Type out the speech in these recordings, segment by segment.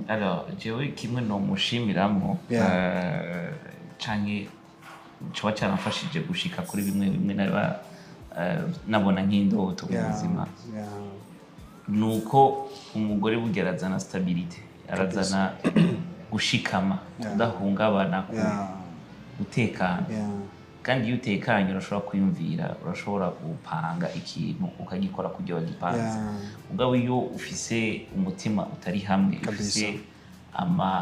alors jewe kimwe no mushimiramo canke cyo cyaramfashije gushika kuri bimwe nabona nk'indoto mu buzima nuko umugore bugerazana stability arazana gushikama kudahungabana gutekana kandi iyo utekanye urashobora kwiyumvira urashobora gupanga ikintu ukagikora kujya wagipanze ubwo iyo ufise umutima utari hamwe ufise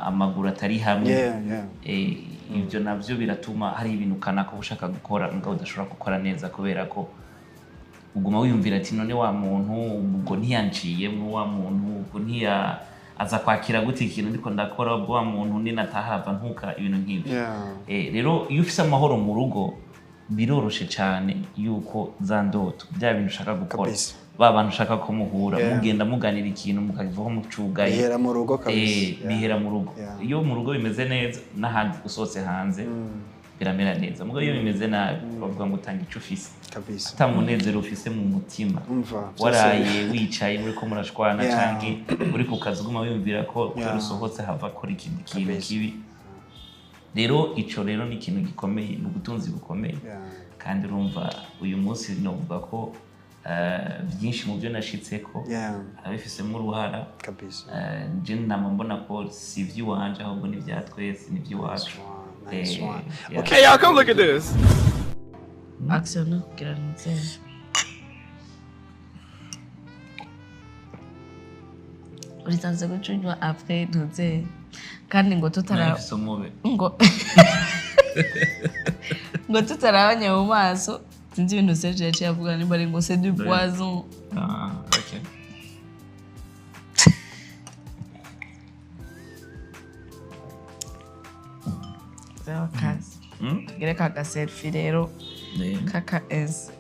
amaguru atari hamwe ibyo navyo biratuma hari ibintu kanaka ushaka gukora ngo udashobora gukora neza kubera ko uguma wiyumvira ati none wa muntu ubwo ntiyanciyemo wa muntu ubwo ntiya aza kwakira gute ikintu ndiko ndakora ubwo wa muntu ninatahava ntuka ibintu nk'ibyo rero iyo ufise amahoro mu rugo biroroshe cyane yuko za ndoto bya bintu ushaka gukora bantu ushaka ko muhura mugenda muganira ikintu mukagivaho mucugaye bihera mu rugo kabisa bihera mu rugo iyo mu rugo bimeze neza n'ahandi usose hanze biramera neza mugo iyo bimeze nabi bavuga ngo utanga icyo ufise kabisa atamunezero ufise mu mutima waraye wicaye muri ko murashwana canke uri ku kazi guma wiyumvira ko usohotse hava kora ikindi kintu kibi rero ico rero ni ikintu gikomeye ni ubutunzi bukomeye kandi urumva uyu munsi novuga ko byinshi mu byo nashitseko abifisemo uruhara kabisa je namambona ko si vy'iwanje ahubwo ni vya twese ni vy'iwacu. Okay, y'all come look at this. Action, grazie. Uritanze gucunywa après ntuze kandi ngo tutara ngo tutarabanye mu maso sinzi ibintu Serge yaciye avuga nimba ari ngo c'est du poison. Okay. Kazi. Tugere kaka selfie rero. Kaka S.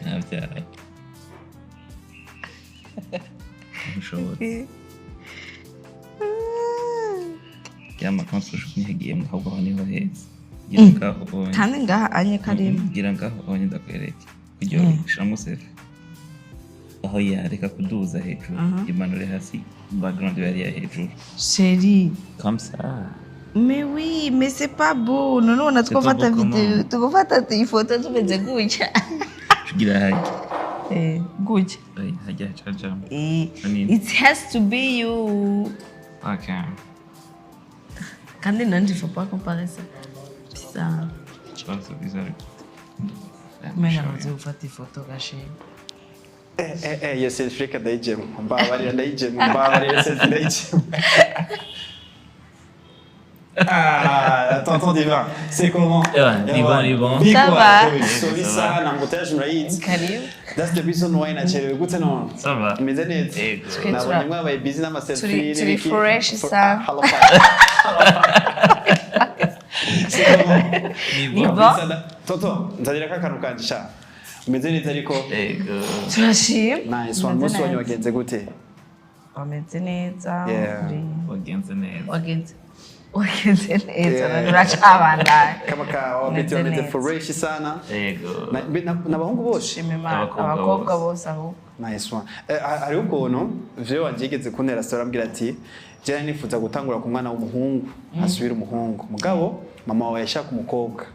Navyaye. Mushobora. Yama konstruction ntigiye mu ahubwo niho heza. Gira ngaho. Kandi ngaha anye karimo. Gira ngaho onye ndakwereke. Kujyo shiramo selfie. Aho yareka kuduza hejuru. Imanure hasi background yari ya hejuru. Chérie. Comme ça. Mais oui, mais c'est pas beau. Non, on a trop fait ta vidéo. Tu vas faire ta photo, tu fais gutya. Gira hayi. Gutya. Hajya chaja. It has to be you. Okay. Quand il ne faut pas comparer ça. Bizarre. Je pense que c'est bizarre. Mais là, on va faire des photos cachées. Il selfie que d'ailleurs, on va avoir les selfies. Ah, tonton Diva, c'est comment? Bon. Ça va. Solisa, n'embouteillage murayizi. Karibu. That's the reason why nacherewe gute none. Ça va. Meze neza. Nabonye mwabaye busy n'ama selfie. Tu refresh ça. C'est comment? Ni bon. Tonton, nzadira kakantu kanjisha. Meze neza ariko. Turashimye. Nice one. Musi wanyu wagenze gute? Wameze neza. Wagenze neza. Wagenze neza. Turacabandanya. Kama ka wabiti wameze fresh sana. N'abahungu bose. Abakobwa bose aho. Nice one. Ari ukuntu vyo wangigeze kuntera story ambwira ati je nifuza gutangura ku mwana w'umuhungu asubira umuhungu mugabo mama wawe yashaka umukobwa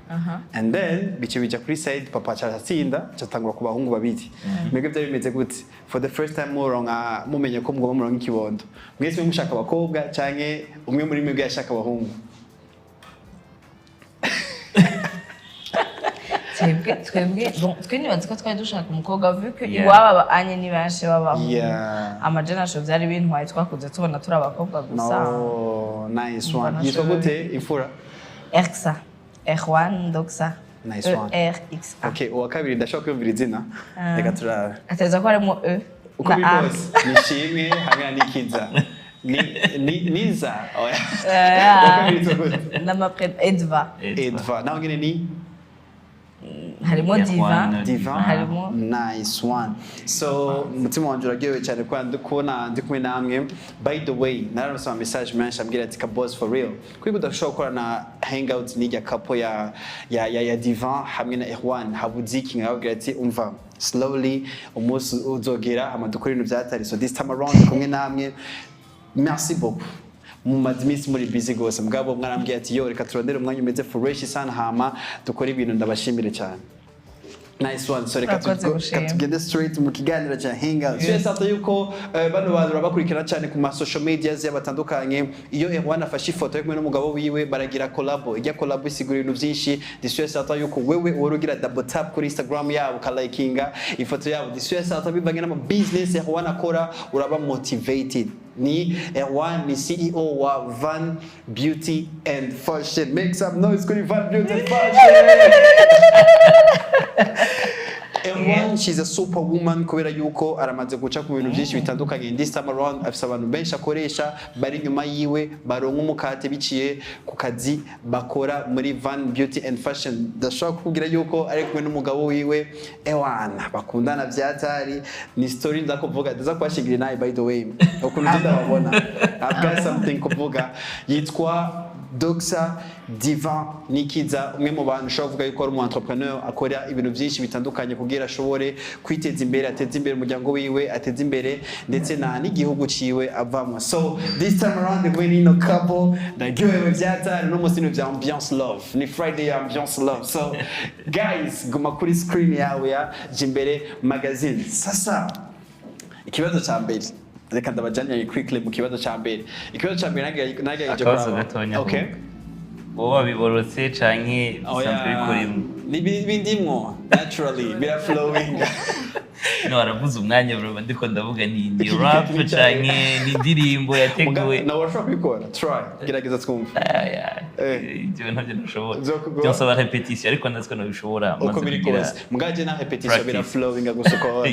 and then bice bija kuri side papa cyatsinda cyatangura ku bahungu babiri mwebwe byo bimeze gute for the first time muronka mumenye ko mugomba muronka ikibondo mwese mushaka abakobwa canke umwe muri mwebwe yashaka abahungu twebwe bon nibaza ko twari dushaka umukobwa vu ko iwaba anye nibashe babaho amajenasho byari bintwaye twakuze tubona turi abakobwa gusa no nice one yitwa gute imfura Erxa Erwan Doxa nice one RXA okay uwa kabiri ndashaka kwiyumvira izina reka turara ateza ko harimo E uko bibose nishimwe hamwe n'ikiza niza na ma Edva naho ngene ni harimo Divan harimo nice one. So mutima wanje uragiye cyane kwa ndikubona ndi kumwe namwe. By the way nararose message menshi ambwira ati Kaboss for real kuri budashobora gukora na hangouts n'ijya couple ya Divan hamwe na Erwan Habuziki ngabwira ati umva slowly umunsi uzogera amadukuri ibintu byatari so this time around kumwe namwe. Merci beaucoup. Mumadimisi muri busy gose mugabo mwarambwiye ati yo reka turondere umwanya umeze fresh sana hama dukora ibintu ndabashimire cyane. Nice one. So reka tugende straight mu kiganiro cya hangout. Yes, after yuko bano bantu bakurikira cyane ku ma social media y'abatandukanye iyo Erwan afashe ifoto yo kumwe n'umugabo wiwe baragira collabo. Ijya collabo isigura ibintu byinshi. This after yuko wewe urugira double tap kuri Instagram yabo ka likinga ifoto yabo. This after bivanye n'ama business Erwan akora uraba motivated. Ni Erwan ni CEO wa Van Beauty and Fashion. Make some noise kuri Van Beauty and Fashion. Erwan, she's a superwoman kubera yuko aramaze guca ku bintu byinshi bitandukanye. This time around afisa abantu benshi akoresha bari nyuma yiwe baronka umukate biciye ku kazi bakora muri Van Beauty and Fashion. Ndashaka kugira yuko ari kumwe n'umugabo wiwe Erwan bakundana byatari ni story ndakuvuga ndaza kwashigira naye by the way ukuntu ndababona I've got something kuvuga yitwa Dr Divan Nikiza umwe mu bantu ushobora kuvuga yuko ari umu entrepreneur akora ibintu byinshi bitandukanye kugira ashobore kwiteza imbere ateza imbere umuryango wiwe ateza imbere ndetse na n'igihugu ciwe avamo. So this time around the winning couple ndagiwe byatari no musino bya ambiance love ni Friday ambiance love. So guys guma kuri screen yawe ya Jimbere magazine. Sasa ikibazo cha mbere reka ndabajanye quickly mu kibazo cha mbere. Ikibazo cha mbere nagaje kwa okay wowe biborotse canke sample bikorimo ni bindimwo naturally bira flowing. No aravuze umwanya bro ndiko ndavuga ni rap canke ni ndirimbo yateguwe na washobora kubikora try gerageza twumva ibyo ntabyo nashobora byose aba repetition ariko ndaziko no bishobora uko biri kose mugaje na repetition bira flowing gusuko.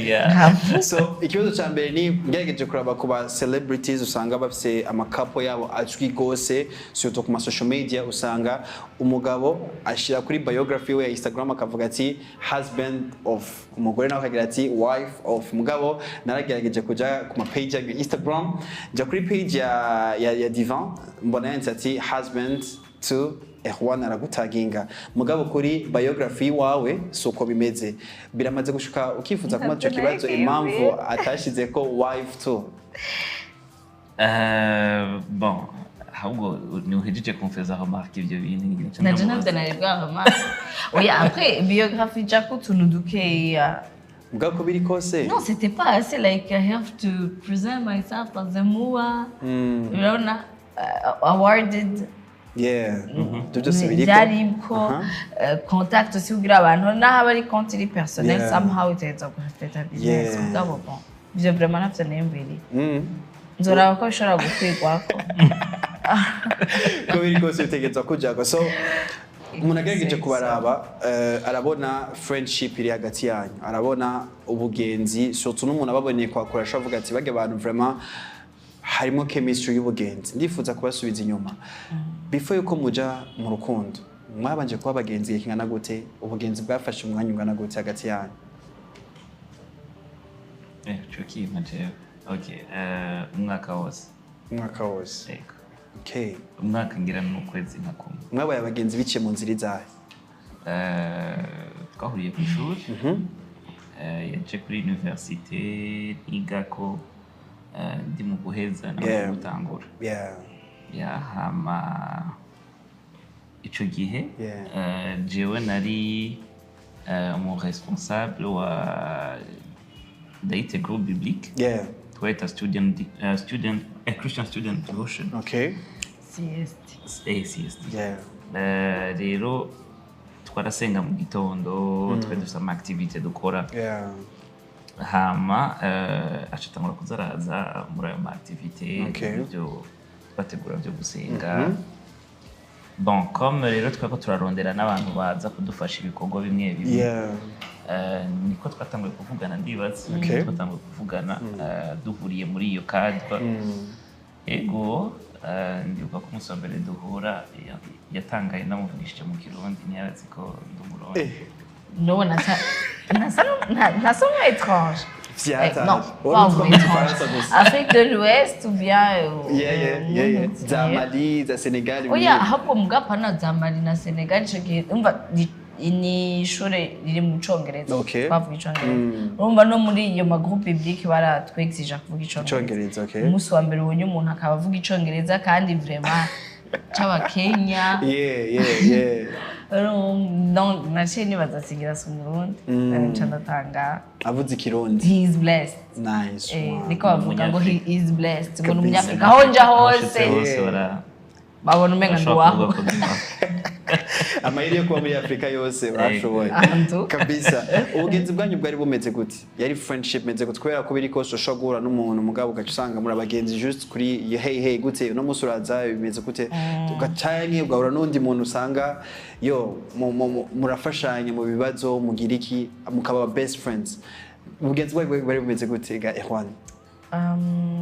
So ikibazo cha mbere ni ngerageje kuraba ku ba celebrities usanga bafise amakapo yabo azwi gose surtout ku ma social media usanga umugabo ashira kuri biography we ya Instagram akavuga ati husband of umugore nawe akagira ati wife of mugabo. Naragerageje kuja ku ma page ya Instagram ja kuri page ya Divan mbona yanditse ati husband to Erwan aragutaginga mugabo kuri biography wawe soko bimeze biramaze gushika ukifuza kuma cyo kibazo impamvu atashize ko wife to bon ahubwo ni uhejeje kumfeza remarque ibyo bintu na Jonathan narebwa remarque oui après biographie jako tunudukeya mugabo biri kose non c'était pas assez like I have to present myself as a mua you know awarded byaribwo contact aussi ugira abantu naho bari compte iri personnel somehow iteza kurefeta business mugabo bon byo vraiment nafite nembere nzora ko bishobora gukwigwako ko biri kose utegeza kujaga. So umuntu agerageje kubaraba arabona friendship iri hagati yanyu arabona ubugenzi surtout n'umuntu ababoneye kwakoresha avuga ati bage abantu vraiment harimo chemistry y'ubugenzi. Ndifuza kubasubiza inyuma before yuko muja mu rukundo mwabanje kuba abagenzi kingana gute ubugenzi bwafashe umwanya ungana gute hagati yanyu? Tricky maje okay umwaka wose okay umwaka ngira mu kwezi nka kumwe. Mwabaye abagenzi biciye mu nzira izahe? Twahuriye ku ishuri yaje kuri université igako ndi mu guheza na gutangura hama ico gihe jewe nari mon responsable wa Daite Group Biblique tweta Christian Student Devotion. Okay. CST. Rero twarasenga mu gitondo twari dufite ama activité dukora hama acitangura kuzaraza muri ayo ma activité byo bategura byo gusenga. Bon comme rero twako turarondera n'abantu baza kudufasha ibikorwa bimwe bimwe niko twatanguye kuvugana ndibaza twatanguye kuvugana duhuriye muri iyo cadre ego ndibuka ko umusambere duhura yatangaye namuvugishije mu Kirundi ntiyazi ko ndumurundi no nasa étrange. Non, Oh, pas tu étrange. étrange. Afrique de l'Ouest ou bien Za Mali, za Senegal. oya ahubwo mugapana za Mali na Senegal ico gihe umva ni ishure riri mu Congereza Okay. bavuga Icongereza urumva no muri iyo magroupe biblique baratwexija kuvuga Icongereza, okay. umunsi wa mbere ubonye umuntu akaba avuga Icongereza kandi vraiment c'Abakenya donc naciye nibaza sigira si umurundi nca ndatangara avuze ikirundi. he is blessed Nice one. niko bavuga ngo he is blessed ngo n'umunyafrika aho nja hose babona umenga ndi waho Amahirwe yo kuba muri Afrika yose bashoboye kabisa. Ubugenzi bwanyu bwari bumeze gute? Yari friendship meze gute kubera ko biri ko ushobora guhura n'umuntu mugabo ugaca usanga muri abagenzi just kuri hey gute no musi uraza bimeze gute ugacanye ugahura n'undi muntu usanga yo murafashanya mu bibazo mugira iki mukaba best friends. Ubugenzi bwari bumeze gute ga Erwan?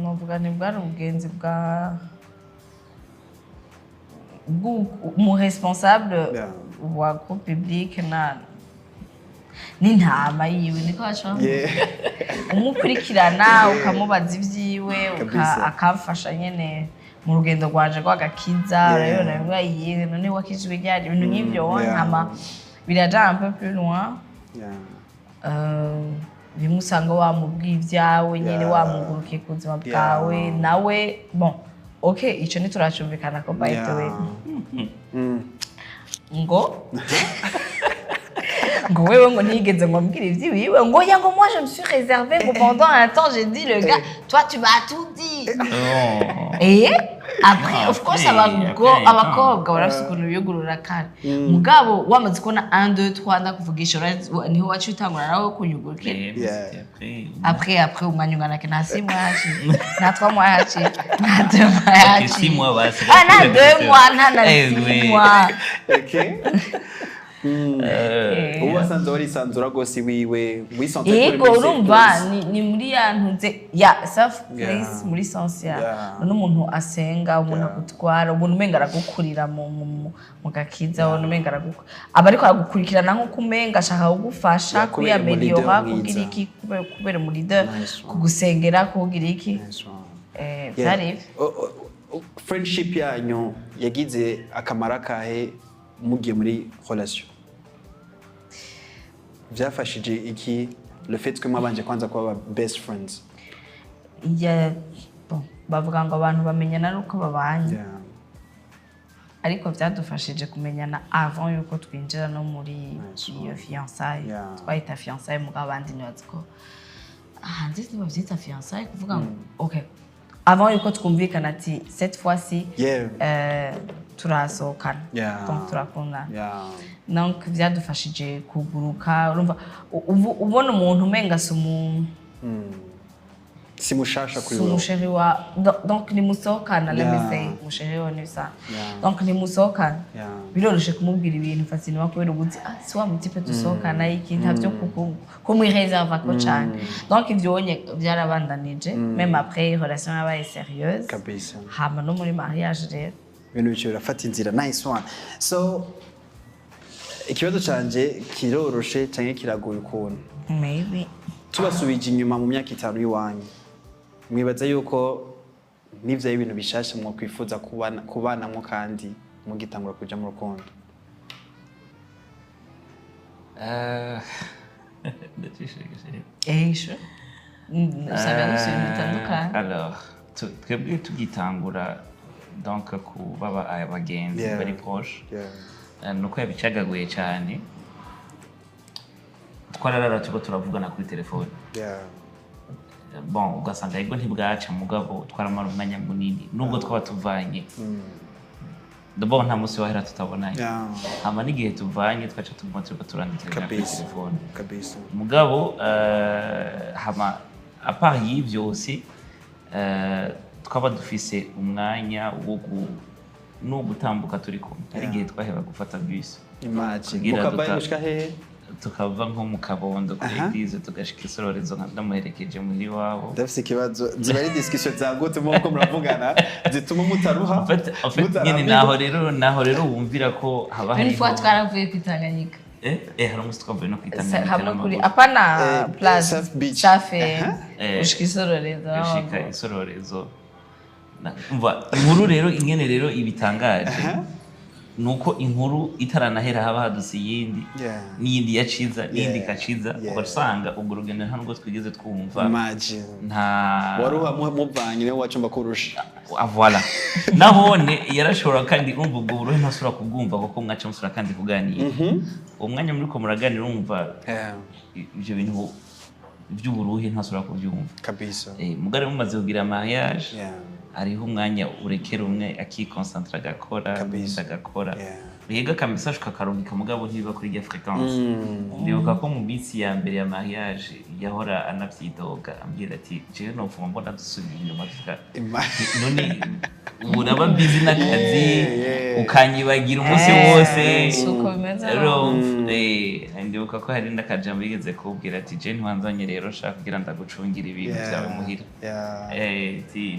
Novuga ni bwari ubugenzi mu responsable wa groupe public n'intama yiwe niko acha umukurikirana ukamubaza ivyiwe akamfasha nyene mu rugendo rwanje rw'agakiza urabona bimwe yiye none wakijwe ryari ibintu nk'ivyo nkama biraja un peu plus loin bimusanga wamubwiye ivyawe nyene wamugurukiye ku buzima bwawe nawe bon okay ico ni turacumvikana ko by the way ngo wewe ngo nigeze ngo mbwira ivyiwe ngo ya ngo moi je me suis réservé ngo pendant un temps j'ai dit le gars toi tu m'as tout dit et après of course abakobwa barafise ukuntu biyugurura kare mugabo wamaze kubona 1 2 3 ndakuvugisha niho wacu utangura nawe kunyugurukira après umwanya ungana ke na 6 mois haci na 3 mois haci na 2 mois haci 6 mois basi na 2 mois na 6 mois okay ubasanze warisanzura gose wiwe wisanze kuri yego urumva ni muri yantuze ya self place muri sensia n'umuntu asenga umuntu agutwara umuntu umenga aragukurira mu gakiza umuntu umenga aragukura abariko aragukurikirana nko kumenga ashaka kugufasha kuyameliora kugira iki kubera muri leader kugusengera kugira iki byari friendship yanyu yagize akamara kahe mugiye muri relation byafashije iki le fait que mwabanje kwanza kuba best friends bavuga ngo abantu bamenyana nuko babanye ariko byadufashije kumenyana avant yuko twinjira no muri iyo fiançailles twahita fiançailles mugabo abandi nibaza ko hanze bavyita fiançailles kuvuga ngo okay avant yuko twumvikana ati cette fois-ci turasohokana donc turakundana donc byadufashije kuguruka urumva ubona umuntu umenga si mushasha kuri wowe musheri wa donc ni musohokana let me say musheri wa nisa donc ni musohokana biroroshe kumubwira ibintu fasini bakubera ubuzi si wa mutipe dusohokana iki ntavyo kumwireserva ko cyane donc ivyo wonye byarabandanije même après relation yabaye sérieuse kabisa hama no muri mariage rero ibintu bice birafata inzira nice one so ikibazo canje kiroroshe canke kiragoye ukuntu maybe tubasubije inyuma mu myaka 5 y'iwanyu mwibaza yuko nivyo ibintu bishasha mwo kwifuza kubanamwo kandi mugitangura kuja mu rukundo alors twebwe tugitangura donc kubaba abagenzi bari proche nuko yabicagaguye cyane twararara tuko turavugana kuri telefone bon ugasanga yego ntibwaca mugabo twaramara umwanya munini nubwo twaba tuvanye d'abord nta musi wahera tutabonanye hama n'igihe tuvanye twaca tuguma turiko turandikira kuri telefone kabisa mugabo hama apart y'ivyo aussi twaba dufise umwanya wo gutambuka turi kumwe ari gihe twaheba gufata bus mukabaye gushika hehe tukava nko mu Kabondo kuri eglise tugashika isororezo ndamuherekeje muri wabo ndafise ikibazo ziba ari discussion zagute muko muravugana zituma mutaruha en fait nyine naho rero wumvira ko haba hari une fois twaravuye kwitanganyika hari umunsi twavuye no kwitamira hamwe kuri apana plus safe ushika isororezo umva inkuru rero ingene rero ibitangaje nuko inkuru itaranahera haba haduse yindi n'iyindi yaciza n'iyindi kaciza ugasanga ubwo rugendo nta nubwo twigeze twumva nta waruha muvanye niwe wacumba kurusha voilà nahone yarashobora kandi umva ubwo buruhe ntasura kubwumva kuko mwaca musura kandi kuganira umwanya muri ko muraganira umva ibyo bintu by'uburuhe ntasura kubyumva kabisa mugare mumaze kugira mariage hariho umwanya urekera umwe akikonsantra agakora agakora biga kamessage kakarungika mugabo ntibiba kuri ya fréquence ndibuka ko mu minsi ya mbere ya mariage yahora anavyidoga ambwira ati jewe no mvuga mbona dusubira inyuma tuka none uraba busy n'akazi ukanyibagira umunsi wose suko bimeze ndibuka ko hari ndakajambo bigeze kubwira ati je ntwanzanye rero shaka kugira ndagucungira ibintu byawe muhira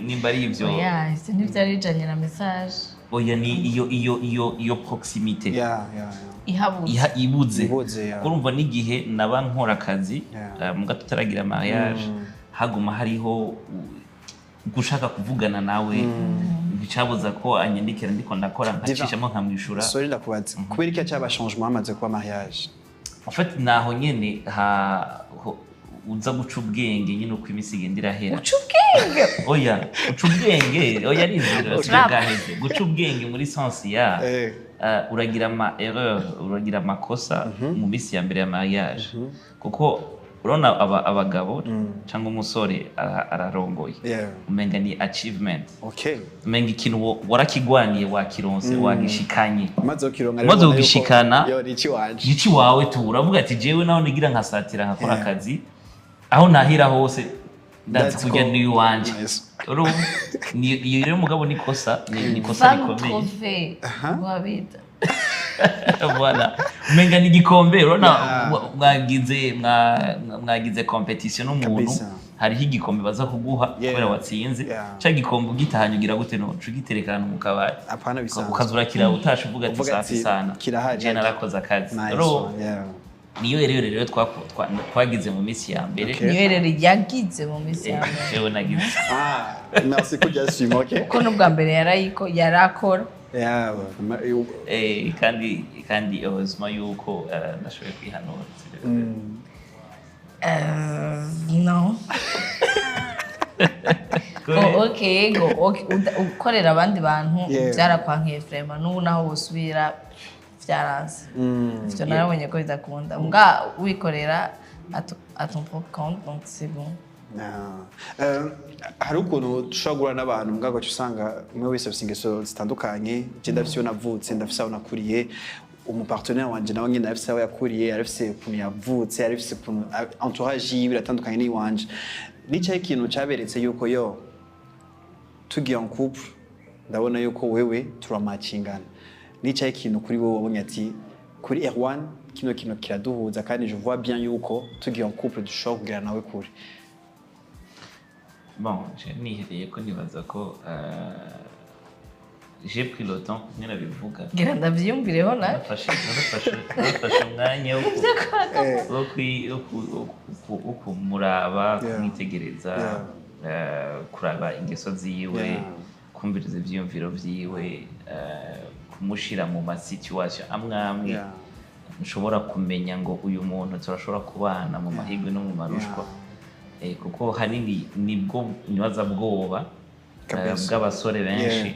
nimba ari ivyo ivyo ntivyari bijanye na message oya ni iyo proximité ibuze kurumva n'igihe naba nkora akazi muga tutaragira mariage haguma hariho gushaka kuvugana nawe bicabuza ko anyandikira ndiko ndakora nkacishamo nkamwishura sorry ndakubaza kubera iki cyaba changement amaze kuba mariage en fait naho nyene uza guca ubwenge nyine uko imisi igenda irahera guca ubwenge oya guca ubwenge oya nizira sigaheze guca ubwenge muri sense ya uragira ama erreur uragira amakosa mu misi ya mbere ya mariage kuko urona abagabo cyangwa umusore ararongoye umenga ni achievement umenga ikintu warakigwaniye wakironse wagishikanye maze ugishikana nici wawe tu uravuga ati jewe naho nigira nkasatira nkakora akazi aho nahira hose ndazi kujya niyo wanje ni rero mugabo nikosa nikosa rikomeye wabita voilà umenga ni gikombe urona mwagize competition n'umuntu hariho igikombe baza kuguha kubera watsinze cya gikombe ugitahanye ugira gute no cugiterekana mu kabari ukazura kira utasha uvuga ati safi sana je narakoze akazi niyo rero twagize mu misi ya mbere niyo rero yagize mu misi ya mbere jewe nagize merci kujya swimo okay ko nubwa mbere yarakora kandi heureusement yuko nashoboye kwihanura no okay ukorera abandi bantu byarakwankiye vraiment n'ubu naho usubira byaranze ivyo narabonye ko bidakunda mbwa wikorera à ton propre compte donc c'est bon hari ukuntu dushobora n'abantu mbwa usanga umwe wese afite ingeso zitandukanye je ndafise navutse ndafise aho nakuriye umupartenaire wanje nawe nyine afise aho yakuriye arafise ukuntu yavutse arafise ukuntu entourage yiwe iratandukanye n'iwanje n'icyo kintu cyaberetse yuko yo tugiye en couple ndabona yuko wewe turamatchingana n'icyo kintu kuri wowe wabonye ati kuri Erwan kino kintu kiraduhuza kandi je vois bien yuko tugiye en couple dushobora kugira nawe kuri bon je nihereye ko nibaza ko j'ai pris le temps nyine bivuga ngira ndavyumvireho na nafashe umwanya wo kumuraba kumwitegereza kuraba ingeso ziwe kumviriza ivyiyumviro vyiwe kumushira mu ma situation amwe nshobora kumenya ngo uyu muntu turashobora kubana mu mahigwe no mu marushwa kuko hanini nibwo nibaza bwoba bw'abasore benshi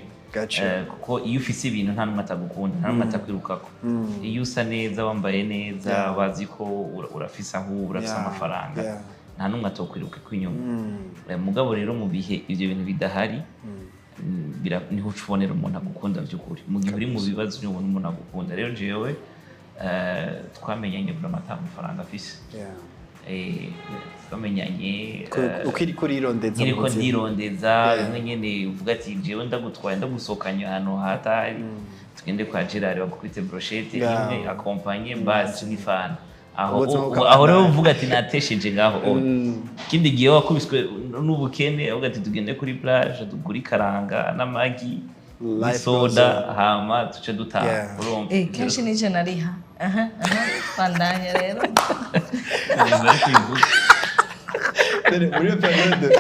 kuko iyo ufise ibintu nta numwe atagukunda nta numwe atakwirukako iyo usa neza wambaye neza bazi ko urafise aho urafise amafaranga nta numwe atokwiruka kw'inyuma mugabo rero mu bihe ivyo bintu bidahari niho ucubonera umuntu agukunda by'ukuri mu gihe uri mu bibazo niho ubona umuntu agukunda rero jewe twamenyanye buri amata amafaranga afise twamenyanye ukiri kurirondeza iriko ndirondeza rimwe nyene uvuga ati jewe ndagutwaye ndagusohokanye ahantu hatari tugende kwa Gerard bakukwite brochette imwe accompagner basi n'ifana aho rero uvuga ati natesheje ngaho kindi gihe wakubiswe n'ubukene avuga ati tugende kuri plage tuguri karanga n'amagi soda hama tuce dutaha urumva kenshi nije nariha bandanya rero muri iyo periode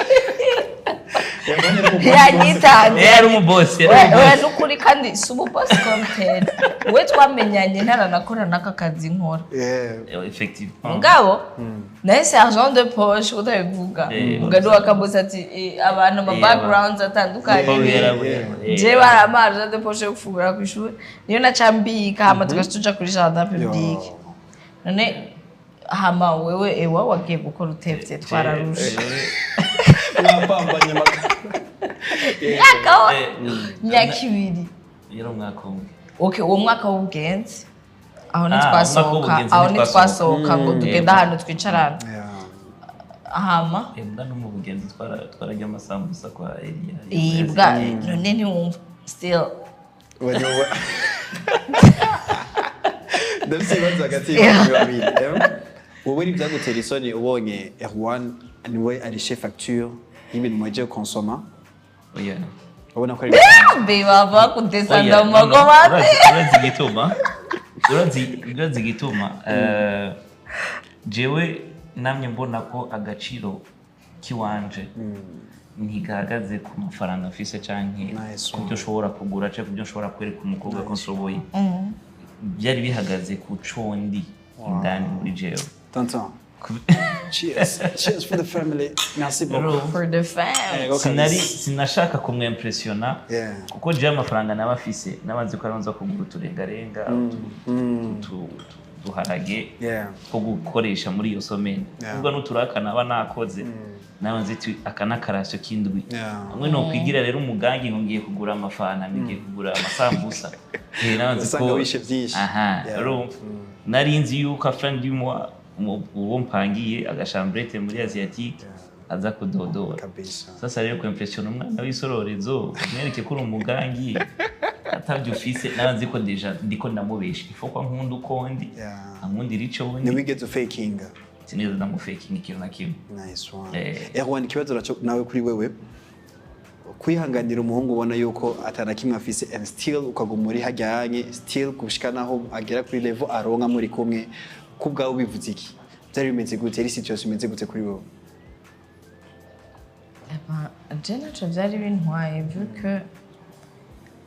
yanyitanze yari umubosi we nukuri kandi si umubosi content we twamenyanye ntaranakora n'aka kazi nkora effectivement ngabo nahise argent de poche utabivuga mugani wakabuze ati abantu ama backgrounds atandukanye je barama argent de poche yo gufungura ku ishuri niyo nacambika hama tugastuja kuri jardin public none hama wewe ewa wagiye gukora utevye twararusha mwapambanye myaka ibiri yero mwaka umwe okay uwo mwaka w'ubwenzi aho nitwasohoka ngo tugenda ahantu twicarana ahama mbwa no mu bugenzi twarajya amasambusa kwa Elia ibwa none ntiwumva still ndabise ibibazo hagati y'abantu babiri wowe ntibyagutera isoni ubonye Erwan niwe arishe facture y'ibintu mwagiye konsoma ubona ko ari baba kudesanda mu magomane urazi igituma jewe namye mbona ko agaciro kiwanje ntigahagaze ku mafaranga mfise canke ku byo ushobora kugura canke ku byo ushobora kwereka umukobwa ko nshoboye byari bihagaze ku condi indani muri jewe tonton cheers for the family merci beaucoup for the family sinashaka kumwimpressiona kuko je amafaranga nabafise nabanze ko aronza kugura uturengarenga duharage ko gukoresha muri iyo somene ubwo nuturakana aba nakoze nabanze akanakarasyo kindwi amwe no kwigira rero umugangi ngiye kugura amafana ngiye kugura amasambusa nabanze ko wishe byinshi nari nzi yuko afandi uwo mpangiye agashambrete muri Asiatique aza kudodora sasa rero kwimpression umwana w'isororezo mwereke ko umugangi atavyo ufise nabanze ko deja ndiko ndamubesha ifokwa nkunda ukondi ankundira ico ni wigeze faking sineza ndamu faking ikintu na kimwe nice one Erwan kibazo nawe kuri wewe kwihanganira umuhungu ubona yuko atana kimwe afise and still ukaguma muri hajyanye still kushika naho agera kuri level aronka muri kumwe kubwawe bivuze iki byari bimeze gute ari situation imeze gute kuri wowe je naco byari bintwaye vu que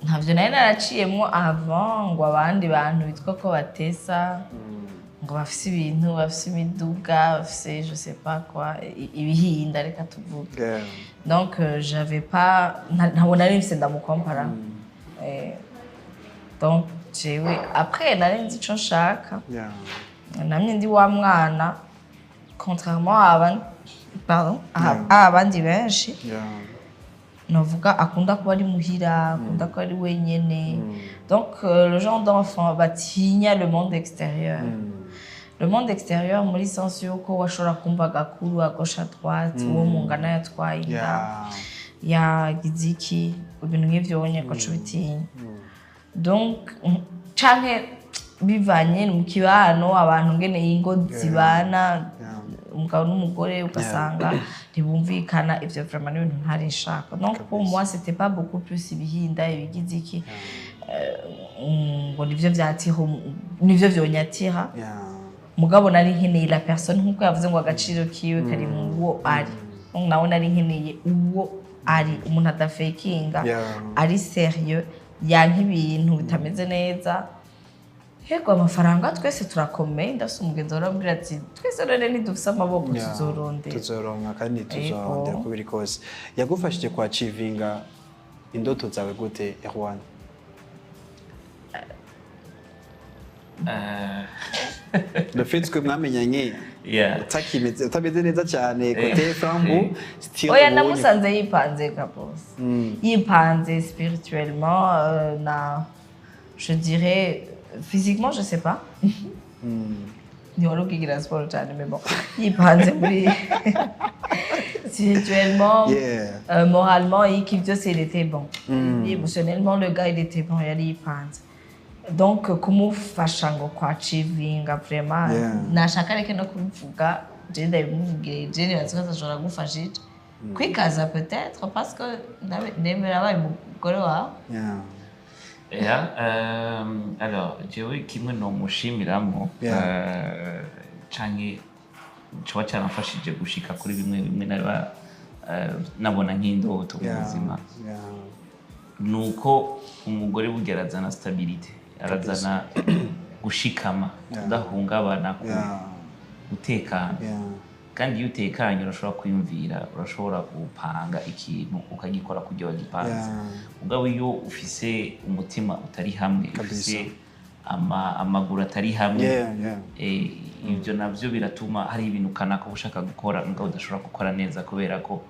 ntavyo nari naraciyemwo avant ngo abandi bantu bitwa ko batesa ngo bafise ibintu bafise imiduga bafise je sais pas quoi ibihinda reka tuvuge donc j'avais pas ntabona nari mfise ndamukompara donc jewe après nari nzi ico nshaka namye ndi wa mwana contrairement à abandi benshi novuga akunda kuba ari muhira akunda kuba ari wenyene donc le genre d'enfant batinya le monde extérieur le monde extérieur muri sens yuko washobora kumva gakuru à gauche à droite uwo mungana yatwaye inda yagize ibintu nk'ivyo wonye ko cubitinya donc canke bivanye mu kibano abantu ngene ingo zibana umugabo n'umugore ugasanga ntibumvikana ivyo vraiment n'ibintu ntari nshaka donc pour moi c'était pas beaucoup plus ibihinda ibigize iki ngo nivyo vyatiho nivyo vyonyatira mugabo nari nkeneye la personne nkuko yavuze ngo agaciro kiwe kari mu wo ari nawe nari nkeneye uwo ari umuntu adafakinga ari sérieux yanka ibintu bitameze neza hego amafaranga twese turakomeye ndase umugenzi arabwira ati twese rero ntidufise amaboko tuzoronka kandi tuzorondera ko biri kose yagufashije kwa achivinga indoto zawe gute Erwan le fait que mwamenyanye utakimeze utameze neza cyane côté flambeau still oya namusanze yipanze kabose yipanze spirituellement je dirais physiquement je sais pas ni walo kigira sport cyane mais bon yipanze muri spirituellement moralement iki byose il était bon émotionnellement le gars il était bon yari yipanze donc kumufasha ngo kwa achivinga vraiment nashaka reke no kubivuga je ndabimubwiye je nibaza ko azashobora gufashije kwikaza peut-être parce que ndemera abaye umugore wawe. Alors jewe kimwe no mushimiramo canke coba caramfashije gushika kuri bimwe nabona nk'indoto mu buzima nuko umugore burya arazana stabilité, arazana gushikama, kudahungabana, gutekana. Kandi iyo utekanye urashobora kwiyumvira, urashobora gupanga ikintu ukagikora kuryo wagipanze. Mugabo iyo ufise umutima utari hamwe, ufise amaguru atari hamwe, ibyo navyo biratuma hari ibintu kanaka ushaka gukora mugabo udashobora gukora neza kubera ko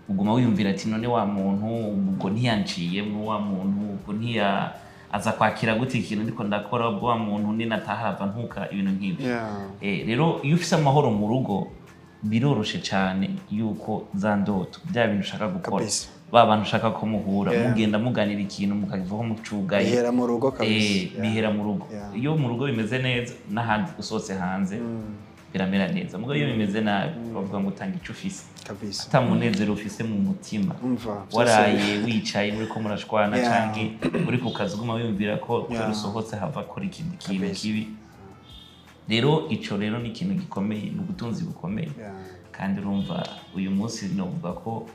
uguma wiyumvira ati none wa muntu ubwo ntiyanciyemo, wa muntu ubwo aza kwakira gute ikintu ndiko ndakora, ubwo wa muntu ninatahava ntuka ibintu nk'ibyo. Rero iyo ufise amahoro mu rugo biroroshe cyane yuko za ndoto bya bintu ushaka gukora ba bantu ushaka ko muhura mugenda muganira ikintu mukagivaho mucugaye bihera mu rugo kabisa. Bihera mu rugo. Iyo mu rugo bimeze neza n'ahandi usotse hanze biramera neza. Mugabo iyo bimeze nabi bavuga ngo utanga icyo ufise kabisa, atamunezero ufise mu mutima, waraye wicaye muri ko murashwana canke uri ku kazi guma wiyumvira ko usohotse hava kora ikindi kintu kibi. Rero ico rero ni ikintu gikomeye, ni ubutunzi bukomeye. Kandi urumva uyu munsi novuga ko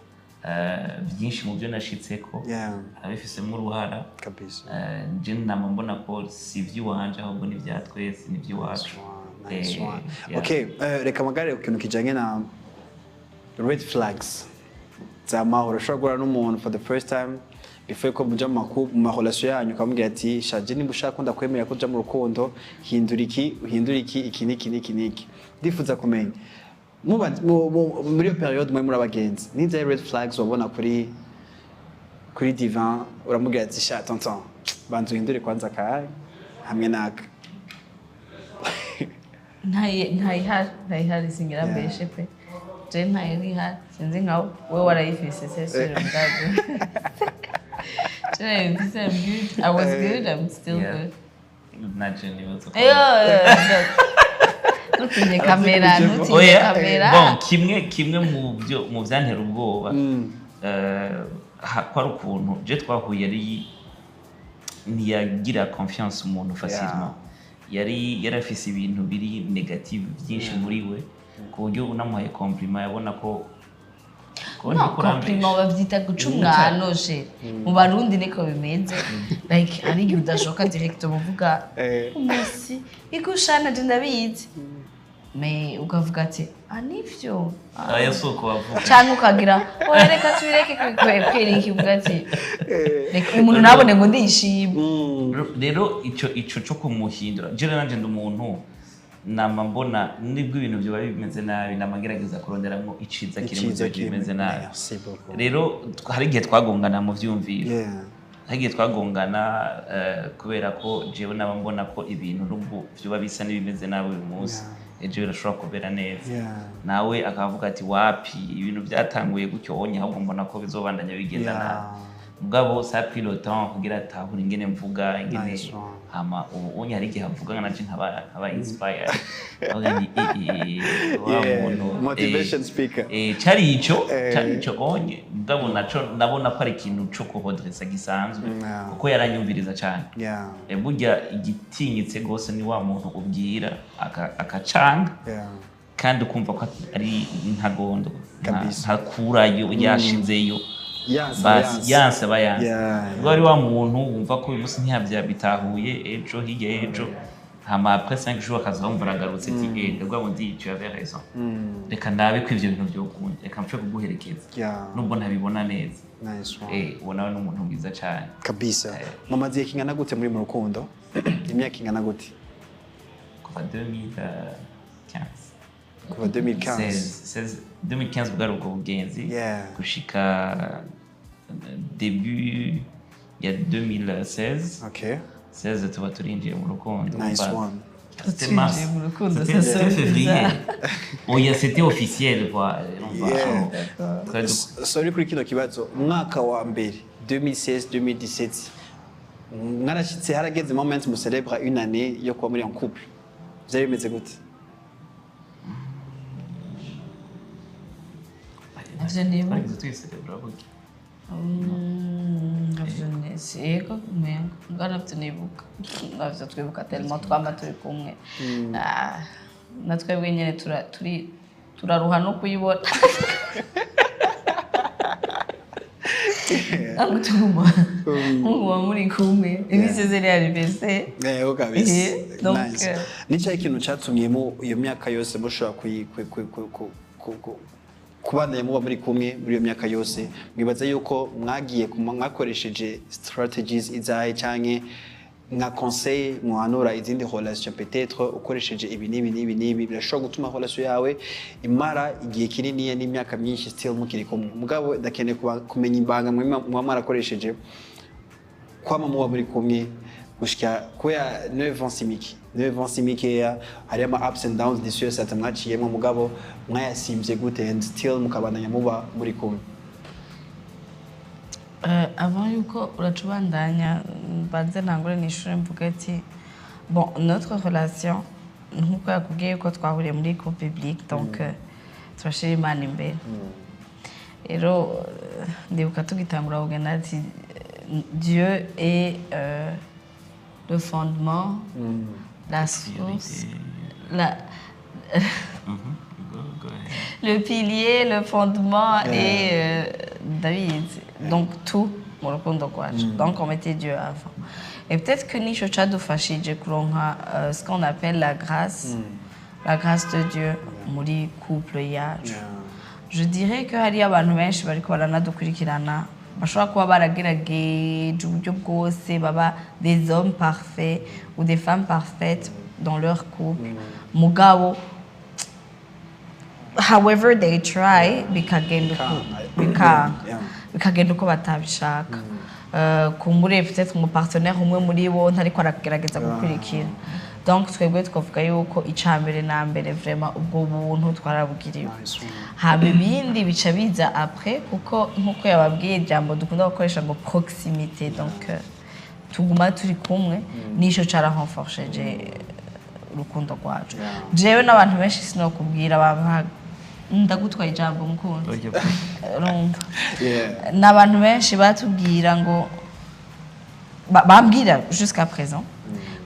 byinshi mu byo nashitseko abifisemo uruhara kabisa. Je nama mbona ko si ivy'iwanje ahubwo ni vya twese, ni ivy'iwacu. Okay, reka magare ikintu kijanye na red flags z'amahoro. Ushobora guhura n'umuntu for the first time before ko muja mu relation yanyu ukamubwira ati shaje nimba ushaka kunda kwemera ko uja mu rukundo hindura iki niki. Ndifuza kumenya muri iyo periode mwe muri abagenzi nize red flags wabona kuri Divin, uramubwira ati sha tonton banzu hindure kwanza kaye hamwe naka. ntayihari singira mbeshe pe. Je ntayihari sinzi nkawe we warayifise sesure mugabo. I was good, I'm still good. Naturally, nutinye kamera. Bon, kimwe mu vyantera ubwoba kwa rukuntu je twahuye ari ntiyagira confiance umuntu facilement. Yarafise ibintu biri negative byinshi muri we ku buryo unamuhaye compliment yabona ko compliment bavyita guca umwano je mu Barundi niko bimeze. Like ari gihe udashoka direct muvuga umunsi igushana je ndabizi me ukavuga ati anivyo soko wavuga cyangwa ukagira reka tubireke kwiriki uvuga ati reka umuntu nabone ngo ndishima. Rero ico cyo kumuhindura je nanje ndumuntu nama mbona nibwo ibintu byo bimeze nabi namagerageza kuronderamwo iciza kiri mu byo bimeze nabi. Rero hari gihe twagongana mu vyumviro, hari gihe twagongana kubera ko jewe naba mbona ko ibintu nubwo byo bisa n'ibimeze nabi uyu munsi ejo birashobora kubera neza. Nawe akavuga ati wapi ibintu byatanguye gutyo onye ahubwo mbona ko bizobandanya bigenda nabi. Mugabo ça pris le temps kugira atahura ingene mvuga ingene hama onye hari gihe avuga nanje nkaba inspired. Motivation speaker. Cari ico onye mugabo naco ndabona ko ari ikintu cyo kuhodresa gisanzwe kuko yaranyumviriza cyane. Burya igitinyitse gose ni wa muntu ubwira akacanga kandi ukumva ko ari ntagondo ntakurayo yashizeyo basi yanse bayanse. Ubwo ari wa muntu wumva ko uyu munsi ntiyabyabitahuye ejo hirya ejo hama après 5 jours akazumva aragarutse ati ndabwo mundi tu avais raison. Reka ndabe ko ivyo bintu byo gukunda reka mpfe kuguherekeza nubwo ntabibona neza. Ubona n'umuntu mwiza cyane kabisa. Mama ziye kingana gute muri mu rukundo? Imyaka ingana gute? Kuva 2015. Kuva 2015 bwari ubwo bugenzi gushika début ya 2016. Okay. 16 tuba turinjiye mu rukundo. Nice one. C'était mars. C'était février. C'était officiel quoi. Sorry kuri kino kibazo umwaka wa mbere 2016-2017 mwarashitse harageze moment mu célèbre une année yo kuba muri en couple. Byari bimeze gute? Je nibuka. Twagize tuyiserebura buke. Yego umenga ngana tunibuka navyo twibuka tellement twama turi kumwe natwebwe nyene turaruha no kuyibona muri kumwe imisezeri anniversaire yego kabisa donc nicyo ikintu cyatumyemo iyo myaka yose mushobora kubandanya muba muri kumwe muri iyo myaka yose mwibaza yuko mwakoresheje strategies izahe cyane nka conseil mwanura izindi relation peut-être ukoresheje ibi nibi birashobora gutuma relation yawe imara igihe kinini n'imyaka myinshi still mukiri kumwe mugabo ndakeneye kumenya ibanga mwa mwarakoresheje kwama muba muri kumwe gushika kuya 9 ans simiki hari ama ups and downs this year sata mwaciyemo mugabo mwayasimvye gute and still mukabandanya muba muri kumwe avant yuko uracubandanya banze ntangure n'ishuri mvuga ati bon notre relation nkuko yakubwiye ko twahuriye muri co public donc turashira imana imbere rero ndibuka tugitangura kugenda ati Dieu est le fondement la source le pilier, le fondement et David. Donc tout, mon rukundo rwacu. Donc on mettait Dieu avant. Et peut-être que nico cadufashije kuronka ce qu'on appelle la grâce de Dieu muri couple yacu. Je dirais que hari abantu benshi bariko baranadukurikirana bashobora kuba baragerageje uburyo bwose baba des hommes parfaits ou des femmes parfaites dans leur couple. Mugabo however they try bikagenda uko batabishaka kumbure peut-être mu partenaire umwe muri bo ntariko aragerageza gukurikira donc twebwe twavuga yuko icambere na mbere vraiment ubwo buntu twarabugiriwe haba ibindi bica biza après kuko nkuko yababwiye ijambo dukunda gukoresha ngo proximité donc tuguma turi kumwe nico cara renforceje urukundo rwacu jewe n'abantu benshi sinokubwira baba ndagutwaye ijambo mukundo urumva n'abantu benshi batubwira ngo bambwira jusqu'à présent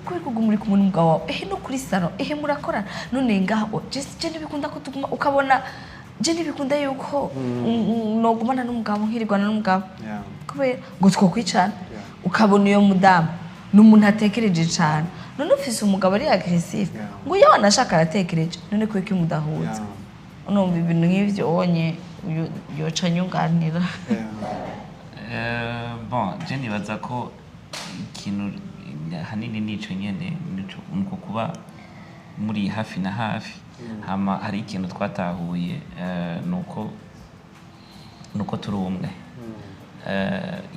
ko muri kumwe n'umugabo wawe no kuri salon murakorana none ngaho je ntibikunda ko tuguma ukabona je ntibikunda yuko nogumana n'umugabo nkirigwana n'umugabo kubera ngo twokwicana ukabona iyo mudamu n'umuntu atekereje cyane none ufise umugabo ari aggressive ngo yawe anashaka aratekereje none ko iki mudahuza unomva ibintu nk'ivyo onye yoca nyunganira bon je nibaza ko ikintu hanini nico nyene nuko kuba muri hafi na hafi hama hari ikintu twatahuye nuko turi umwe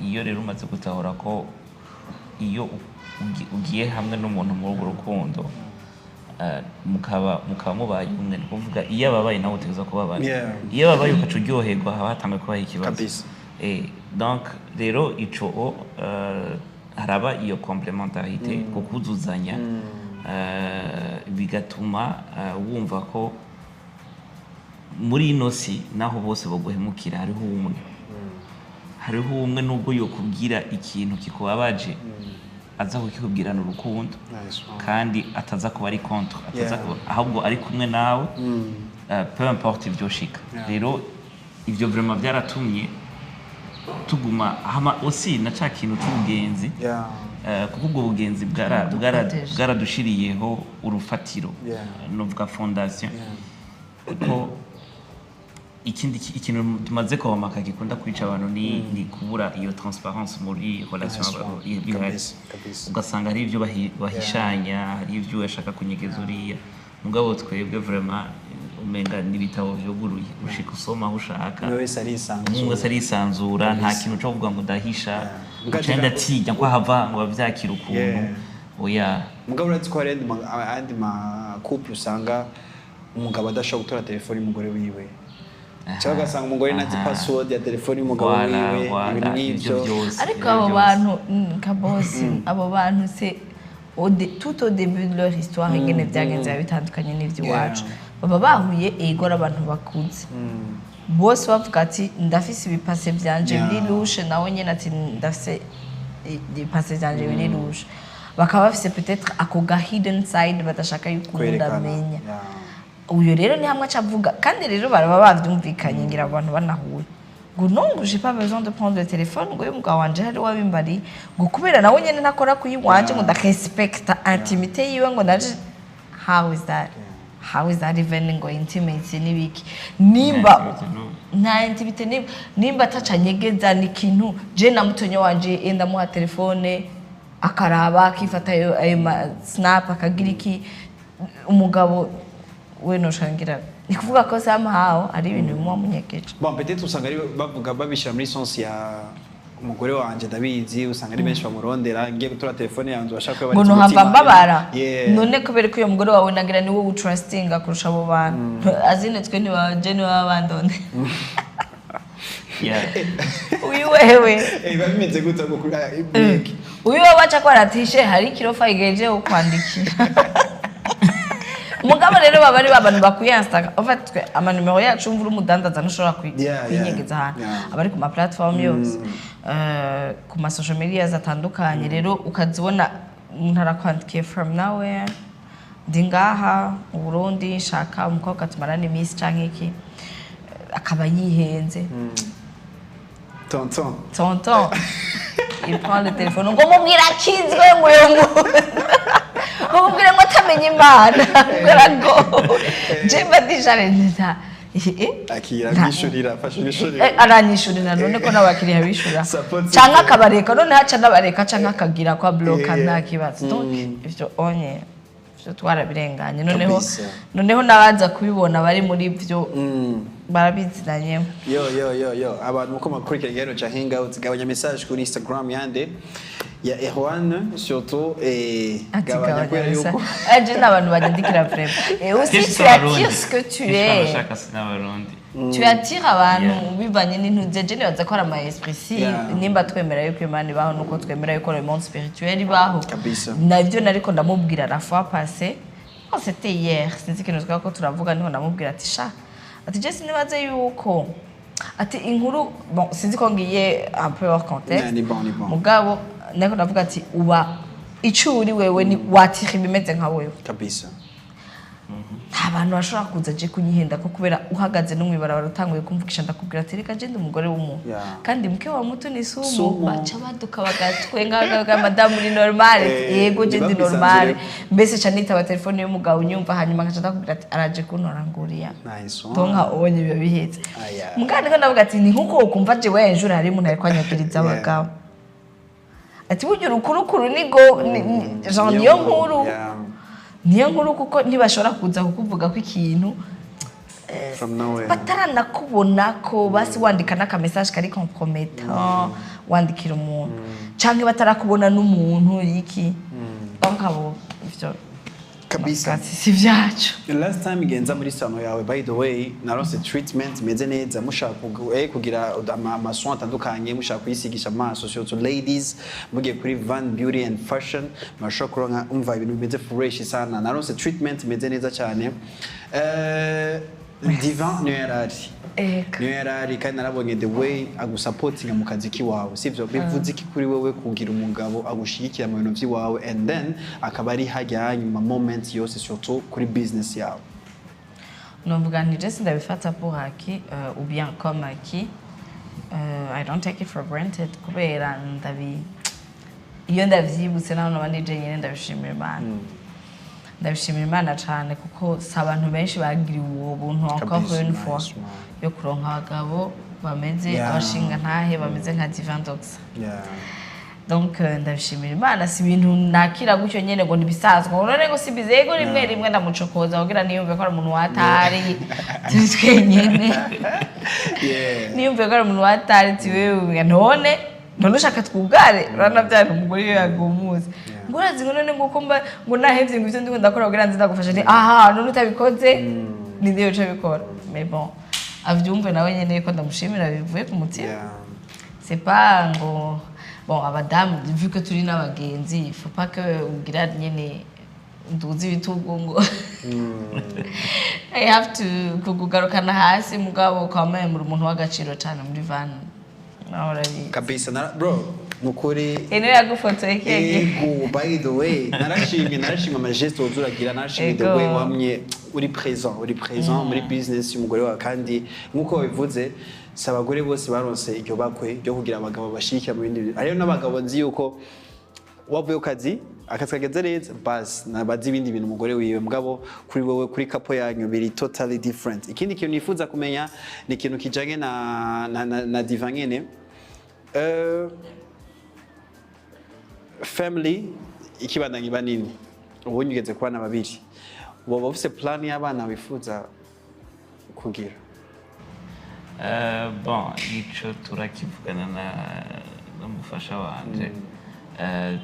iyo rero umaze gutahura ko iyo ugiye hamwe n'umuntu muri urwo rukundo mukaba mubaye umwe ni kuvuga iyo ababaye nawe uteza kubabara iyo ababaye ukaca uryoherwa haba hatangiye kubaho ikibazo donc rero ico haraba iyo complementarité kukuzuzanya bigatuma wumva ko muri ino si naho bose baguhemukira hariho umwe nubwo yokubwira ikintu kikubabaje aza kukikubwirana urukundo kandi ataza kuba ari contre ahubwo ari kumwe nawe peu importe ibyo shika rero ibyo vraiment byaratumye tuguma hama aussi na ca kintu cy'ubugenzi kuko ubwo bugenzi bwaradushiriyeho urufatiro novuga fondation kuko ikintu tumaze kubamaka gikunda kwica abantu ni kubura iyo transparence muri relation ugasanga hari ibyo bahishanya hari ibyo bashaka kunyegeza uriya mugabo twebwe vraiment umenga n'ibitabo vyuguruye ushika usoma aho ushaka umwe wese arisanzura nta kintu cyo kuvuga ngo ndahisha ugenda atinya ko hava ngo bavyakira ukuntu oya mugabo uretse ko andi ma couple usanga umugabo adashobora gutora telefone y'umugore wiwe cyangwa ugasanga umugore ntazi password ya telefone y'umugabo wiwe ibintu nk'ibyo ariko abo bantu kabosi abo bantu se tout au début de leur histoire ingene byagenze bitandukanye n'ivyo wacu baba bahuye egora abantu bakuze bose bavuga ati ndafise ibipase byanje biri rouge nawe nyene ati ndafise ibipase byanje biri rouge bakaba bafise peut-être ako ga hidden side badashaka yuko ndamenya uyo rero ni hamwe acavuga kandi rero baraba bavyumvikanye ngira abantu banahuye ngo non j'ai pas besoin de prendre le téléphone ngo umugabo wanje hari wabimbari ngo kubera nawe nyene nakora kuyiwanje ngo ndarespekta intimité yiwe ngo naje how is that even ngo intimacy nibiki nimba nta intimité nimba atacanyegeza ni kintu je na mutonyo wanje enda muha telefone akaraba akifata ayo snap akagira iki umugabo we no shangira ni kuvuga ko somehow ari ibintu bimwe munyekeje bon peut-être usanga ari bavuga babishira muri sens ya umugore wanje ndabizi usanga ari benshi bamurondera ngiye gutora telefone yanzu bashaka ngo no hamba mbabara none kubera ko uyo mugore wawe nagira ni wowe trusting akurusha abo bantu azine twe ni baje ni babandone uyu wewe bameze gute ko kuri break uyu wabacha kwa ratishe hari kirofa igeje ukwandikira umugabo rero babari babantu bakuyansta ofatwe ama numero yacu mvura umudandaza ntushobora kwinyegeza hano abari ku ma platform yose ku ma social media zatandukanye rero ukazibona umuntu arakwandikiye from nowhere ndingaha mu Burundi shaka umukobwa tumarana iminsi canke iki akaba yihenze tonton il prend le téléphone ngo mubwira kizwe ngo mubwira ngo atamenye imana ngo jemba disharenta akira bishurira fasha bishurira aranyishurira none ko nabakiriya bishura cyangwa akabareka none haca nabareka cyangwa akagira kwa bloka nta kibazo donc ivyo onye twarabirenganye noneho nabanza kubibona bari muri byo barabizinanye yo abantu muko makurikira gero cha hangout gabanya message kuri Instagram yande ya Erwan surtout gabanya kwera yuko aje n'abantu bagandikira vraiment et aussi tu attires ce que tu es tu attires abantu bivanye n'intuze je nibaza ko ara ma esprit nimba twemera yuko Imana ibaho nuko twemera yuko le monde spirituel ibaho navyo nariko ndamubwira la fois passée c'était hier sinzi kintu twako ko turavuga niho ndamubwira ati sha ati je sinibaze yuko ati inkuru bon sinzi ko ngiye un peu hors contexte mugabo nako ndavuga ati uba icuri wewe ni watiri bimeze nka wewe kabisa abantu bashobora kuza je kunyihenda ko kubera uhagaze no mwibarabara utanguye kumvukisha ndakubwira ati reka je ndi umugore w'umuntu kandi mke wa muto ni sumu baca baduka bagatwenga madame ni normal yego je ndi normal mbese cha nita telefone y'umugabo unyumva hanyuma ngaca ndakubwira ati araje kuntoranguriya tonka onye biba bihetse mugandi ko ndavuga ati ni nkuko ukumva je wenjura hari umuntu ari kwanyagiriza abagabo ati buryo urukurukuru nigo Jean niyo nkuru niyo nkuru kuko ntibashobora kuza kukuvuga ko ikintu bataranakubona ko basi wandika n'aka message kari compromettant wandikira umuntu canke batarakubona n'umuntu iki bankabo ivyo kabisa si vyacu last time igenza muri salon yawe by the way narose treatment meze neza mushaka kugira ama soins atandukanye mushaka kuyisigisha amaso surtout ladies mugiye kuri Van Beauty and Fashion mashaka kuronka umva ibintu bimeze fresh sana narose treatment meze neza cyane Divan niyo yarari kandi narabonye the way agusupportinga mu kazi kiwawe sivyo bivuze iki kuri wewe kugira umugabo agushigikira mu bintu vyiwawe and then akaba ari hajya nyuma moment yose surtout kuri business yawe nomvuga ni just ndabifata pour aki ou bien comme aki I don't take it for granted kubera iyo ndavyibutse naho nabandi je nyene ndabishimira Imana ndabishimira Imana cyane kuko sabantu benshi bagiriwe uwo buntu encore une fois yo kuronka abagabo bameze abashinga ntahe bameze nka Divandox donc ndabishimira Imana si ibintu nakira gucyo nyene ngo nibisazwe none ngo sibizego rimwe ndamucokoza kugira niyumve ko ari umuntu watari twenyene niyumve ko ari umuntu watari tiwewe none ushaka twugare urana byane umugore yagumuze ngurazi none nguko mba ngo nahevye ngo ivyo ndiko ndakora kugira nzi ndagufasha ni aha none utabikoze ni ndiyo cyo bikora mais bon avyumve nawe nyene ko ndamushimira bivuye ku mutima c'est pas ngo bon abadamu vu que turi n'abagenzi faut pas que ugira nyene nduzi ibitugu ngo I have to kugarukana hasi mugabo ukamenya muri umuntu w'agaciro cyane muri van nahorabizi kabisa bro nukuri ino yagufotoye kege ego by the way narashimye amagesto uzuragira narashimye the way wamye uri présent muri business y'umugore wa kandi nkuko bivuze sabagore bose baronse iryo bakwe ryo kugira abagabo bashikira mu bindi ariyo n'abagabo nzi yuko wavuye kazi akasageza neza bas nabazi ibindi bintu umugore wiwe mugabo kuri wewe kuri kapo yanyu biri totally different ikindi kintu nifuza kumenya ni ikintu kijanye na Diva nyene family ikibandanya banini ubu nyigeze kubana babiri ubu bafise plan y'abana wifuza kugira bon ico turakivugana n'umufasha wanje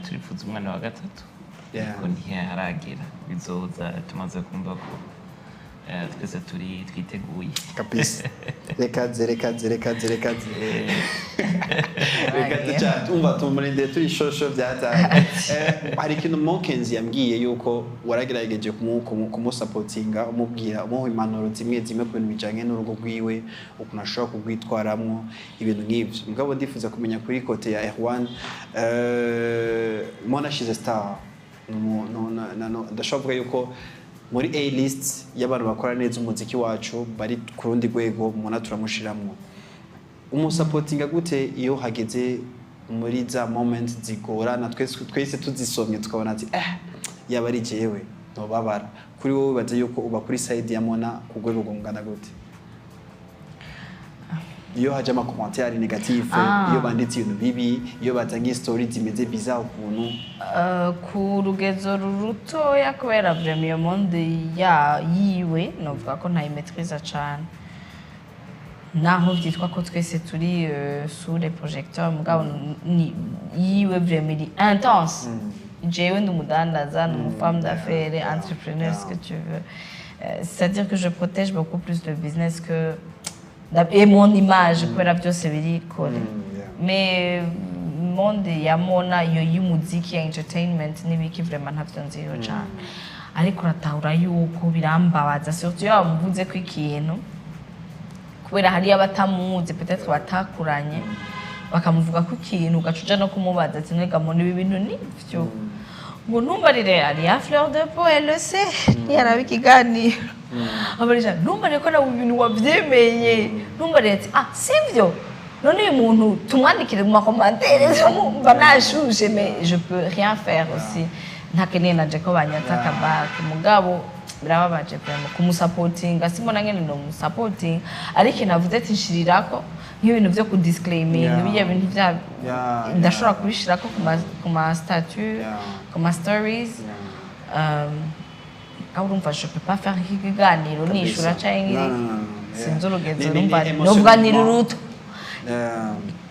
turifuza umwana wa gatatu ariko ntiyaragera bizoza tumaze kumva ko twese twiteguye kabisa rekaze umva tumurinde turi shosho byataye hari ikintu Mokenzi yambwiye yuko waragerageje kumusapotinga umubwira umuha impanuro zimwe ku bintu bijanye n'urugo rwiwe ukuntu ashobora kugwitwaramwo ibintu nk'ivyo mugabo ndifuza kumenya kuri kote ya Erwan Mona she's a star ndashobora yuko muri A list y'abantu bakora neza umuziki wacu bari ku rundi rwego muna turamushiramwo umusapotinga gute iyo hageze muri za moment zigorana twese tuzisomye tukabona ati yaba ari jewe no babara kuri wowe baje yuko uba kuri side ya Mona ku rwego rungana gute iyo haje ama commentaire négatif iyo banditse ibintu bibi iyo batangiye story zimeze bizarre ukuntu ku rugezo rutoya kubera vraiment monde yiwe novuga ko ntayimetriza cyane naho vyitwa ko twese turi sous les projecteurs mugabo yiwe vraiment intense jewe ndumudandaza n'umufemme d'affaires entrepreneur ce que tu veux c'est-à-dire que je protège beaucoup plus le business que et mon image kubera byose biri kore mais monde ya Mona iyo y'umuziki ya entertainment nibiki vraiment ntavyo nziho cyane ariko ratahura yuko birambabaza surtout yo bamuvuze ko ikintu kubera hari abatamuzi peut-être batakuranye bakamuvuga ko ikintu gacuja no kumubaza ati nega Mona ibi bintu nivyo ngo ntumbarire ari ya fleur de peau elle le sait yarabikiganiro abarija ntumbarire ko nawe ibintu wavyemeye ntumbarire ati sivyo none uyu muntu tumwandikire mu commentaires mba nashuje mais je peux rien faire aussi ntakeneye naje ko banyataka back mugabo birababaje vraiment kumusupportinga simbona ngene no musupporting ariko navuze ati nshirirako nk'ibintu byo ku disclaiming biya bintu bya ndashobora kubishirako ku ma statut ku ma stories urumva je peux pas faire ikiganiro nishura cyangwa sinzi urugenzo numva novuganira uruto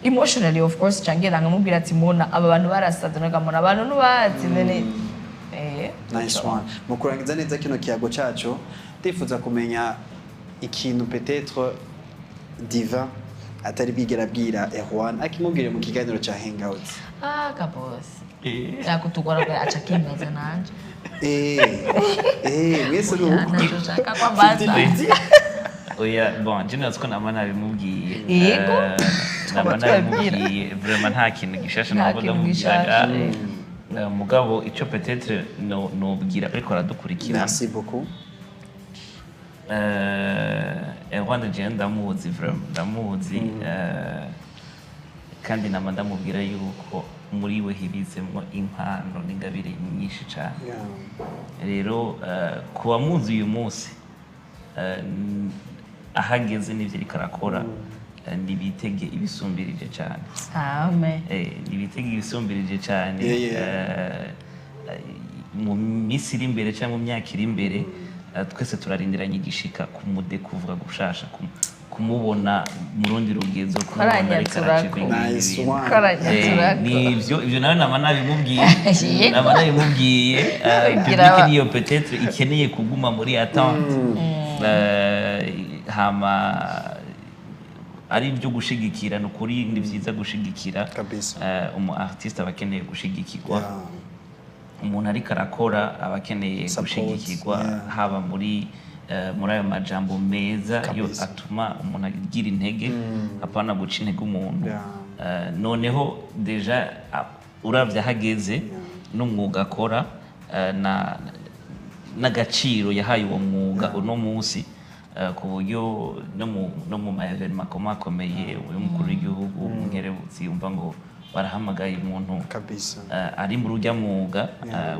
emotionally of course changira ngamubwira ati Mona aba bantu barasaza nagamona abantu nubazi nene nice one mukurangiza neza kino kiyago cyacu ndifuza kumenya ikintu peut-être Diva atari bigera bwira Erwan akimubwire mu kiganiro cya Hangout kabos yakutugora ko acha kimeza nanje mwese nashaka kwa baza oya bon je natsko namana bimubwiye yego namana bimubwiye vraiment nta kintu gishasha navuga mubwiraga mugabo ico peut-être no bwira ariko aradukurikira merci beaucoup Erwan je ndamuzi vraiment ndamuzi kandi namanda mubwira yuko muri we hibizemwo impano n'ingabire nyinshi cyane rero kuba muzi uyu munsi ahageze n'ivyo ariko arakora nibitege ibisumbirije cyane amen nibitege ibisumbirije cyane mu minsi iri imbere cyangwa mu myaka iri imbere twese turarindiranye igishika kumude kuvuga gushasha kumubona mu rundi rugezo kumubona ivyo nawe nama nabimubwiye public niyo peut-être ikeneye kuguma muri attente hama ari ibyo gushigikira no kuri ni byiza gushigikira umu artiste abakeneye gushigikirwa umuntu ariko arakora aba akeneye gushigikirwa haba muri ayo majambo meza yo atuma umuntu agira intege apana guca intege umuntu noneho deja uravye ahageze n'umwuga akora n'agaciro yahaye uwo mwuga uno munsi ku buryo no mu ma-evenement akomeye y'umukuru w'igihugu umukerebutsi yumva ngo barahamagaye umuntu ari mu rujya mwuga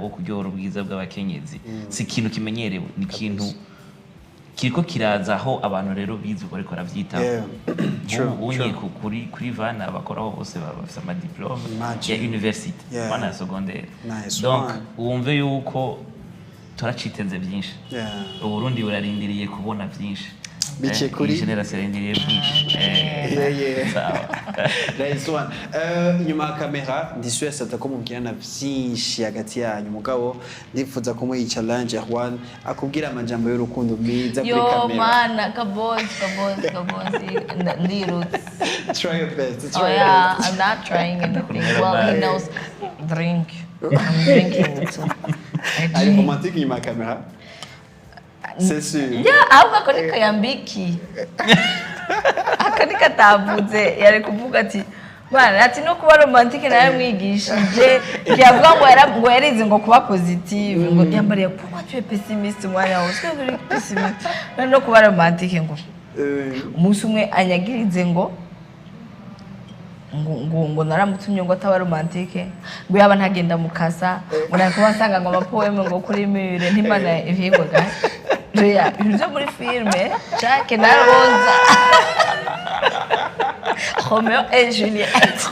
wo kuryohora ubwiza bw'abakenyezi si ikintu kimenyerewe ni ikintu kiriko kiraza aho abantu rero bize uko ariko aravyitaho unye kuri vana bakoraho bose bafise amadiplome ya university bana ya secondaire donc wumve yuko turacitenze byinshi uburundi burarindiriye kubona byinshi bice kuri generation irindiriye byinshi nice one inyuma ya kamera ndisuye ko mubwirana byinshi hagati yanyu mugabo ndifuza ko muyi challenge Juan akubwira amajambo y'urukundo mwiza kuri kamera yo mana kabozi ndirutse try your best I'm not trying anything well he knows drink I'm drinking too ari romantique inyuma ya kamera c'est sûr ahubwo ako niko yambiki aka niko atavuze yari kuvuga ati bana ati no kuba romantique nawe mwigishije yavuga ngo yarize ngo kuba positive ngo yambariye kuba tu es pessimiste umwanya wose uri pessimiste no kuba romantique ngo umunsi umwe anyagirize ngo naramutumye ngo ataba romantique ngo yaba ntagenda mukasa ngo nakuba asanga ngo amapoeme ngo kuri mire ntimana ivyigwa gahe Ria, ibyo muri filme Jacques na Rosa Romeo et Juliette